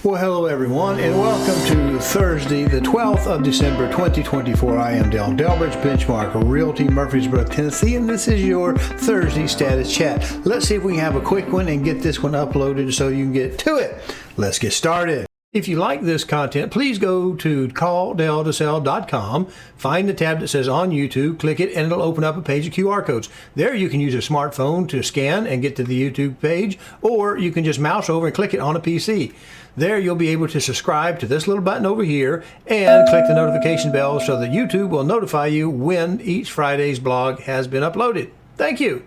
Well, hello everyone, and welcome to Thursday, the 12th of December, 2024. I am Delbridge, Benchmark Realty, Murfreesboro, Tennessee, and this is your Thursday status chat. Let's see if we can have a quick one and get this one uploaded so you can get to it. Let's get started. If you like this content, please go to CallDelToSell.com, find the tab that says on YouTube, click it, and it'll open up a page of QR codes. There you can use a smartphone to scan and get to the YouTube page, or you can just mouse over and click it on a PC. There you'll be able to subscribe to this little button over here and click the notification bell so that YouTube will notify you when each Friday's blog has been uploaded. Thank you.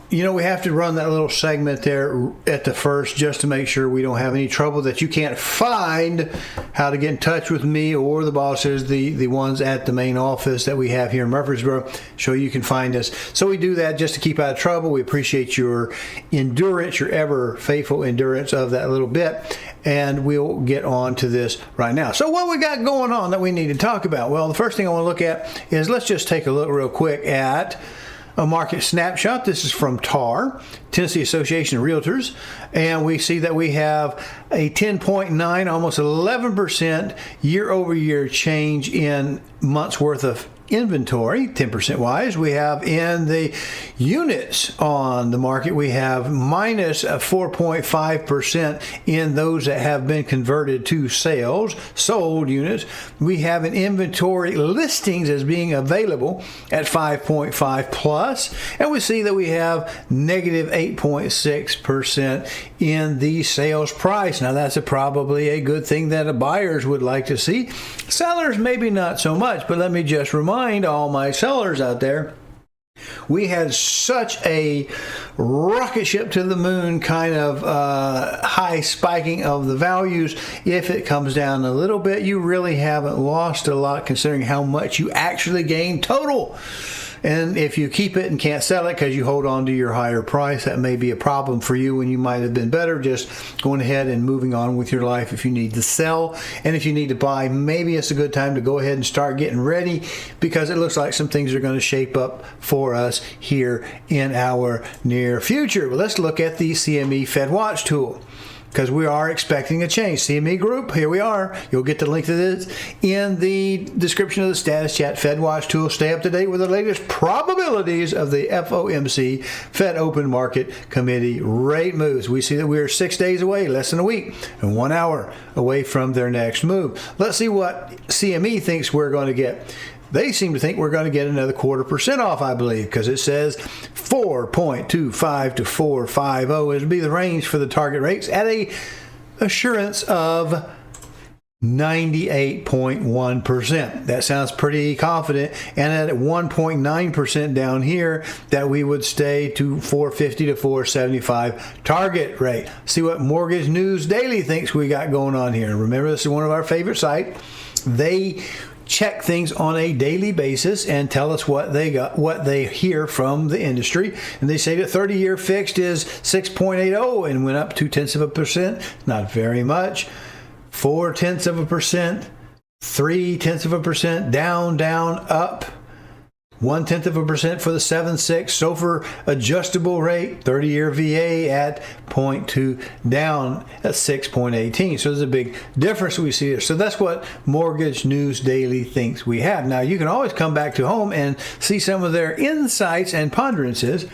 You know, we have to run that little segment there at the first just to make sure we don't have any trouble that you can't find how to get in touch with me or the bosses, the ones at the main office that we have here in Murfreesboro, so you can find us. So we do that just to keep out of trouble. We appreciate your endurance, your ever faithful endurance of that little bit, and we'll get on to this right now. So what we got going on that we need to talk about? Well, the first thing I want to look at is let's just take a look real quick at a market snapshot. This is from TAR, Tennessee Association of Realtors, and we see that we have a 10.9, almost 11% year-over-year change in months worth of inventory, 10% wise. We have in the units on the market, we have minus 4.5% in those that have been converted to sales, sold units. We have an inventory listings as being available at 5.5 plus, and we see that we have negative 8.6% in the sales price. Now that's probably a good thing that the buyers would like to see. Sellers maybe not so much, but let me just remind all my sellers out there, we had such a rocket ship to the moon kind of high spiking of the values. If it comes down a little bit, you really haven't lost a lot considering how much you actually gained total. And if you keep it and can't sell it because you hold on to your higher price, that may be a problem for you when you might have been better just going ahead and moving on with your life if you need to sell. And if you need to buy, maybe it's a good time to go ahead and start getting ready because it looks like some things are going to shape up for us here in our near future. But let's look at the CME Fed Watch tool, because we are expecting a change. CME Group, here we are. You'll get the link to this in the description of the status chat. Fed Watch tool. Stay up to date with the latest probabilities of the FOMC, Fed Open Market Committee rate moves. We see that we are 6 days away, less than a week, and 1 hour away from their next move. Let's see what CME thinks we're going to get. They seem to think we're going to get another 0.25% off, I believe, because it says 4.25 to 4.50 would be the range for the target rates at a assurance of 98.1%. That sounds pretty confident. And at 1.9% down here, that we would stay to 4.50 to 4.75 target rate. See what Mortgage News Daily thinks we got going on here. Remember, this is one of our favorite sites. They check things on a daily basis and tell us what they hear from the industry. And they say the 30-year fixed is 6.80 and went up 0.2%. Not very much. 0.4%, 0.3%, down, up. 0.1% for the 7.6 SOFR adjustable rate, 30-year VA at 0.2 down at 6.18. So there's a big difference we see there. So that's what Mortgage News Daily thinks we have. Now you can always come back to home and see some of their insights and ponderances.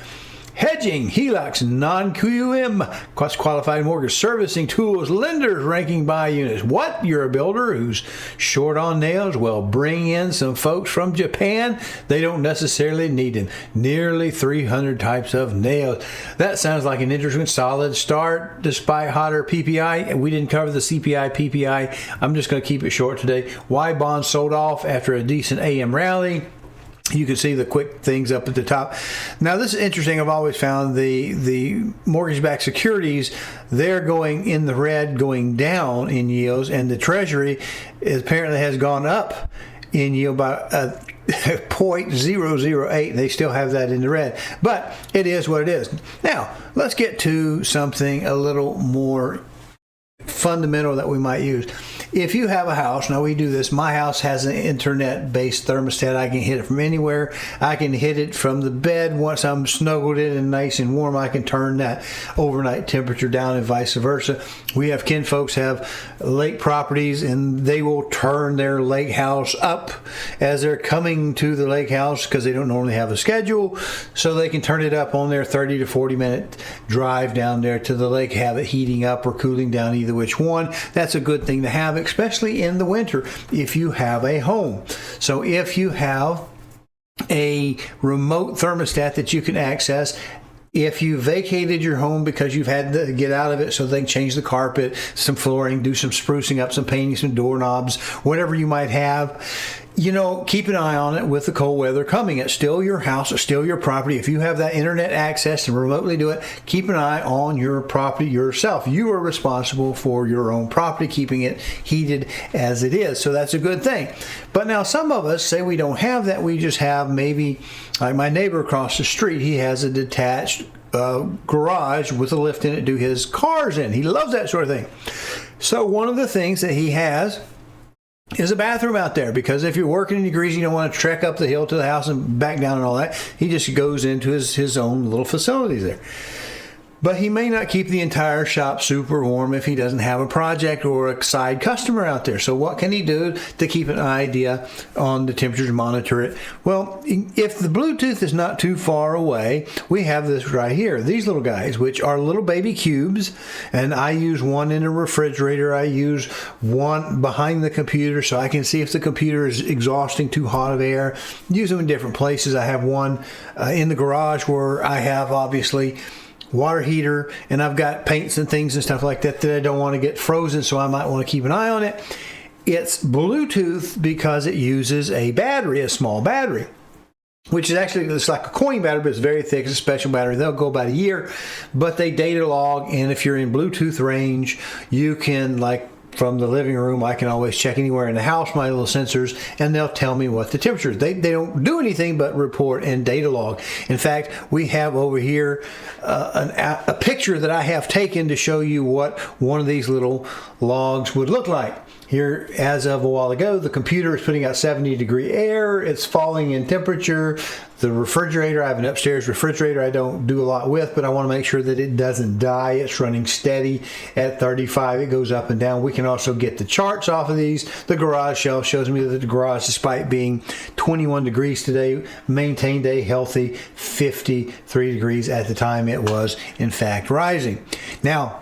Hedging, HELOCs, non-QM, qualified mortgage servicing tools, lenders ranking by units. What? You're a builder who's short on nails? Well, bring in some folks from Japan. They don't necessarily need them. Nearly 300 types of nails. That sounds like an interesting, solid start despite hotter PPI. We didn't cover the CPI, PPI. I'm just going to keep it short today. Why bonds sold off after a decent AM rally. You can see the quick things up at the top. Now, this is interesting. I've always found the mortgage-backed securities, they're going in the red, going down in yields, and the Treasury apparently has gone up in yield by 0.008. They still have that in the red, but it is what it is. Now, let's get to something a little more fundamental that we might use. if you have a house, now we do this, my house has an internet-based thermostat. I can hit it from anywhere. I can hit it from the bed. Once I'm snuggled in and nice and warm, I can turn that overnight temperature down and vice versa. We have kinfolks have lake properties, and they will turn their lake house up as they're coming to the lake house because they don't normally have a schedule, so they can turn it up on their 30 to 40 minute drive down there to the lake, have it heating up or cooling down, either which one. That's a good thing to have, especially in the winter if you have a home. So if you have a remote thermostat that you can access, if you vacated your home because you've had to get out of it so they can change the carpet, some flooring, do some sprucing up, some painting, some doorknobs, whatever you might have, keep an eye on it with the cold weather coming. It's still your house. It's still your property. If you have that internet access to remotely do it, keep an eye on your property yourself. You are responsible for your own property, keeping it heated as it is. So that's a good thing. But now some of us say we don't have that. We just have maybe, like my neighbor across the street, he has a detached garage with a lift in it to do his cars in. He loves that sort of thing. So one of the things that he has is a bathroom out there, because if you're working in degrees, you don't want to trek up the hill to the house and back down and all that. He just goes into his own little facilities there. But he may not keep the entire shop super warm if he doesn't have a project or a side customer out there. So what can he do to keep an idea on the temperature to monitor it? Well, if the Bluetooth is not too far away, we have this right here. These little guys, which are little baby cubes, and I use one in a refrigerator. I use one behind the computer so I can see if the computer is exhausting too hot of air. Use them in different places. I have one in the garage where I have obviously water heater, and I've got paints and things and stuff like that I don't want to get frozen, so I might want to keep an eye on it. It's Bluetooth because it uses a battery, a small battery, which is actually, it's like a coin battery, but it's very thick. It's a special battery. They'll go about a year, but they data log, and if you're in Bluetooth range, you can, like, from the living room, I can always check anywhere in the house, my little sensors, and they'll tell me what the temperature is. They don't do anything but report and data log. In fact, we have over here a picture that I have taken to show you what one of these little logs would look like. Here, as of a while ago, the computer is putting out 70-degree air. It's falling in temperature. The refrigerator, I have an upstairs refrigerator I don't do a lot with, but I want to make sure that it doesn't die. It's running steady at 35. It goes up and down. We can also get the charts off of these. The garage shelf shows me that the garage, despite being 21 degrees today, maintained a healthy 53 degrees at the time it was, in fact, rising. Now,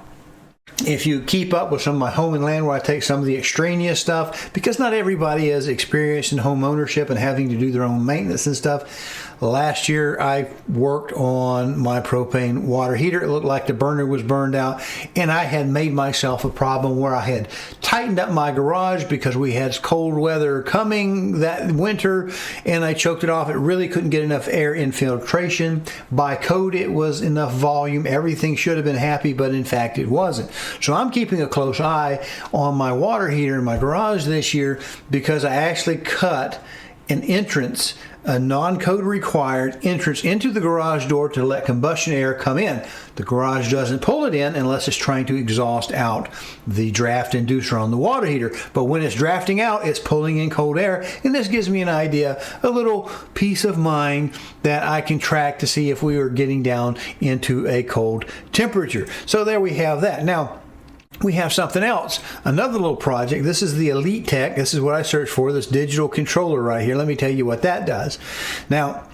if you keep up with some of my home and land where I take some of the extraneous stuff, because not everybody is experienced in home ownership and having to do their own maintenance and stuff. Last year, I worked on my propane water heater. It looked like the burner was burned out, and I had made myself a problem where I had tightened up my garage because we had cold weather coming that winter, and I choked it off. It really couldn't get enough air infiltration. By code, it was enough volume. Everything should have been happy, but in fact, it wasn't. So I'm keeping a close eye on my water heater in my garage this year because I actually cut an entrance, a non-code required entrance into the garage door to let combustion air come in. The garage doesn't pull it in unless it's trying to exhaust out the draft inducer on the water heater. But when it's drafting out, it's pulling in cold air. And this gives me an idea, a little peace of mind that I can track to see if we are getting down into a cold temperature. So there we have that. Now, we have something else, another little project. This is the Elite Tech. This is what I searched for, this digital controller right here. Let me tell you what that does. Now,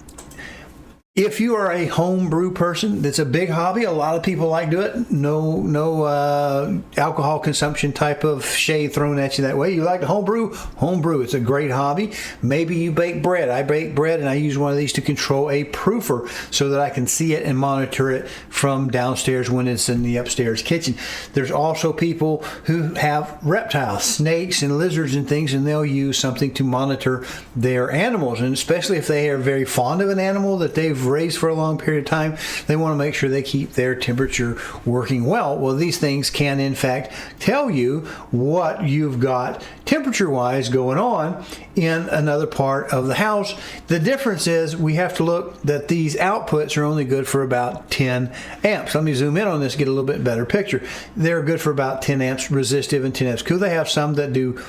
if you are a home brew person, that's a big hobby. A lot of people like to do it. No alcohol consumption type of shade thrown at you that way. You like to home brew? Home brew. It's a great hobby. Maybe you bake bread. I bake bread, and I use one of these to control a proofer so that I can see it and monitor it from downstairs when it's in the upstairs kitchen. There's also people who have reptiles, snakes and lizards and things, and they'll use something to monitor their animals. And especially if they are very fond of an animal that they've raised for a long period of time, they want to make sure they keep their temperature working well. Well, these things can in fact tell you what you've got temperature-wise going on in another part of the house. The difference is we have to look that these outputs are only good for about 10 amps. Let me zoom in on this to get a little bit better picture. They're good for about 10 amps resistive and 10 amps cool. They have some that do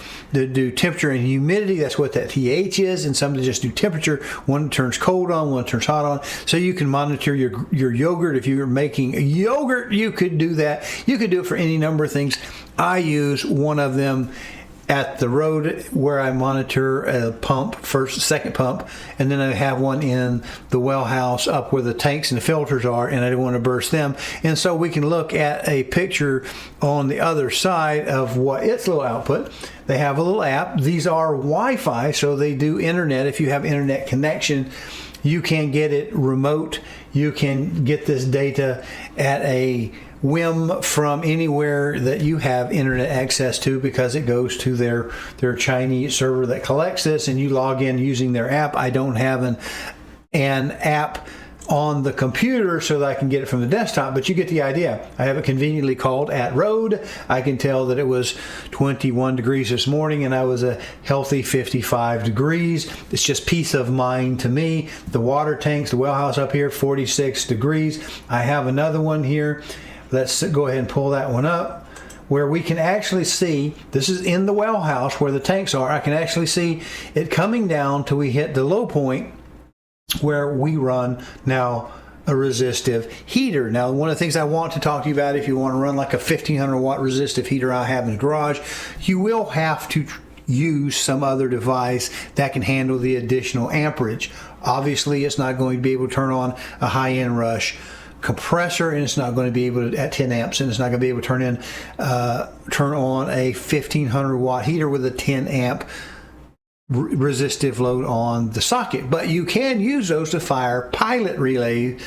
temperature and humidity. That's what that TH is, and some that just do temperature. One turns cold on, one turns hot on. So you can monitor your yogurt. If you're making a yogurt, you could do that. You could do it for any number of things. I use one of them at the road where I monitor a pump, second pump, and then I have one in the well house up where the tanks and the filters are, and I don't want to burst them. And so we can look at a picture on the other side of what its little output. They have a little app. These are Wi-Fi, so they do internet. If you have internet connection, you can get it remote. You can get this data at a whim from anywhere that you have internet access to, because it goes to their Chinese server that collects this, and you log in using their app. I don't have an app on the computer so that I can get it from the desktop, but you get the idea. I have it conveniently called at road. I can tell that it was 21 degrees this morning and I was a healthy 55 degrees. It's just peace of mind to me. The water tanks, the well house up here, 46 degrees. I have another one here. Let's go ahead and pull that one up, where we can actually see, this is in the well house where the tanks are. I can actually see it coming down till we hit the low point where we run now a resistive heater. Now, one of the things I want to talk to you about, if you want to run like a 1500 watt resistive heater I have in the garage, you will have to use some other device that can handle the additional amperage. Obviously, it's not going to be able to turn on a high-end rush compressor, and it's not going to be able to at 10 amps, and it's not going to be able to turn on a 1500 watt heater with a 10 amp resistive load on the socket. But you can use those to fire pilot relay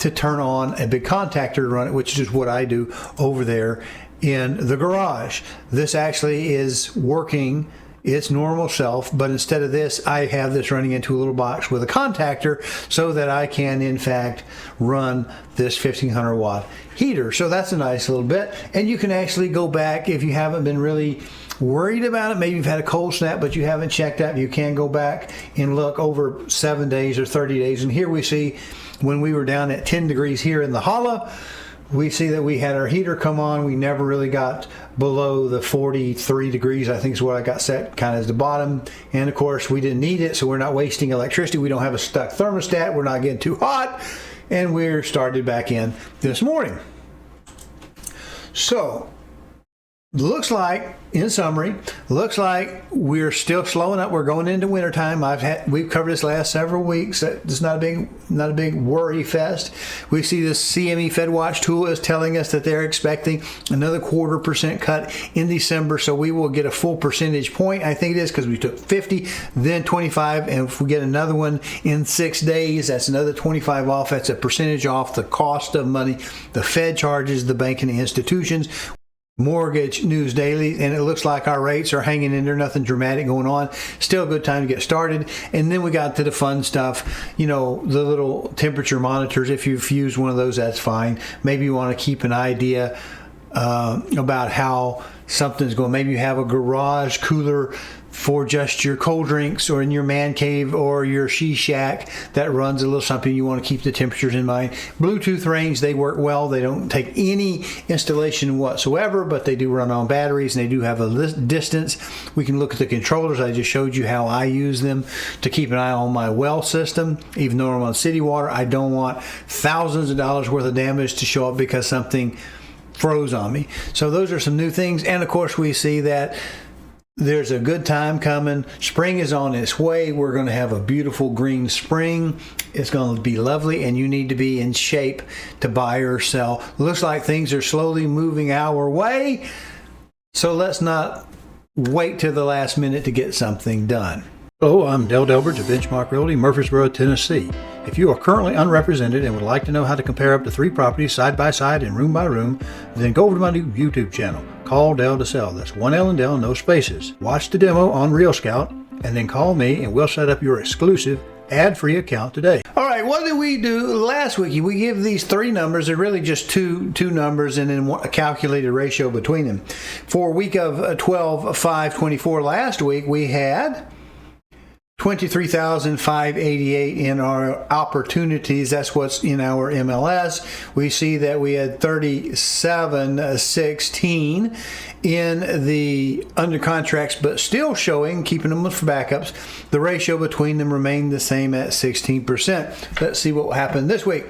to turn on a big contactor to run it, which is what I do over there in the garage. This actually is working its normal self, but instead of this, I have this running into a little box with a contactor so that I can in fact run this 1500 watt heater. So that's a nice little bit, and you can actually go back if you haven't been really worried about it. Maybe you've had a cold snap but you haven't checked out. You can go back and look over 7 days or 30 days, and here we see when we were down at 10 degrees here in the hollow, we see that we had our heater come on. We never really got below the 43 degrees, I think is what I got set kind of as the bottom. And of course, we didn't need it, so we're not wasting electricity. We don't have a stuck thermostat. We're not getting too hot. And we're started back in this morning. So, looks like, in summary, looks like we're still slowing up. We're going into wintertime. We've covered this last several weeks. It's not a big worry fest. We see this CME FedWatch tool is telling us that they're expecting another 0.25% cut in December. So we will get a full percentage point. I think it is, because we took 50, then 25, and if we get another one in 6 days, that's another 25 off. That's a percentage off the cost of money the Fed charges the banking institutions. Mortgage News Daily, and it looks like our rates are hanging in there, nothing dramatic going on. Still a good time to get started. And then we got to the fun stuff, the little temperature monitors. If you've used one of those, that's fine. Maybe you want to keep an idea about how something's going. Maybe you have a garage cooler for just your cold drinks, or in your man cave or your she shack that runs a little something. You want to keep the temperatures in mind. Bluetooth range, they work well. They don't take any installation whatsoever, but they do run on batteries, and they do have a distance. We can look at the controllers. I just showed you how I use them to keep an eye on my well system. Even though I'm on city water, I don't want thousands of dollars worth of damage to show up because something froze on me. So those are some new things. And of course, we see that there's a good time coming. Spring is on its way. We're going to have a beautiful green spring. It's going to be lovely, and you need to be in shape to buy or sell. Looks like things are slowly moving our way, so let's not wait till the last minute to get something done. Hello, I'm Delbridge of Benchmark Realty, Murfreesboro, Tennessee. If you are currently unrepresented and would like to know how to compare up to 3 properties side by side and room by room, then go over to my new YouTube channel, CallDelToSell. That's 1 L and Del, no spaces. Watch the demo on Real Scout, and then call me and we'll set up your exclusive ad-free account today. All right. right, what did we do last week? We give these three numbers. They're really just two numbers and then a calculated ratio between them. For week of 12/5/24 last week, we had 23,588 in our opportunities. That's what's in our MLS. We see that we had 3716 in the under contracts, but still showing, keeping them for backups, the ratio between them remained the same at 16%. Let's see what happened this week.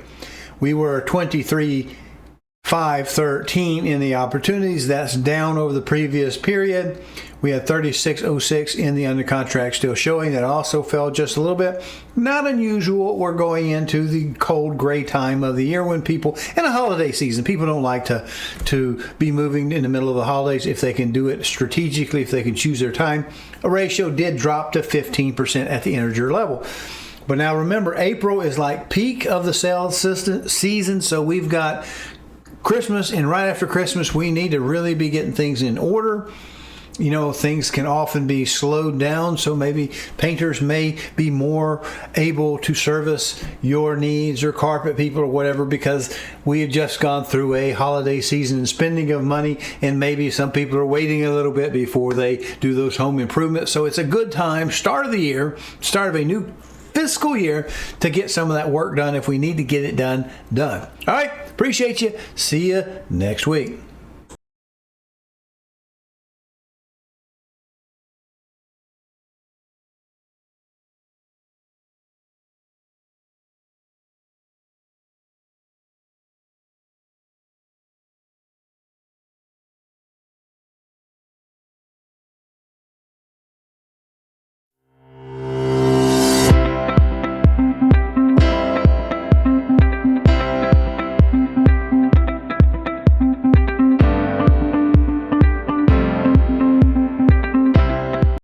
We were 23,513 in the opportunities. That's down over the previous period. We had 3606 in the under contract, still showing. That also fell just a little bit. Not unusual. We're going into the cold gray time of the year when people, in a holiday season, people don't like to be moving in the middle of the holidays if they can do it strategically, if they can choose their time. A ratio did drop to 15% at the integer level. But now remember, April is like peak of the sales season, so we've got Christmas, and right after Christmas, we need to really be getting things in order. You know, things can often be slowed down, so maybe painters may be more able to service your needs, or carpet people, or whatever, because we have just gone through a holiday season and spending of money, and maybe some people are waiting a little bit before they do those home improvements. So it's a good time, start of the year, start of a new fiscal year, to get some of that work done if we need to get it done. All right, appreciate you. See you next week.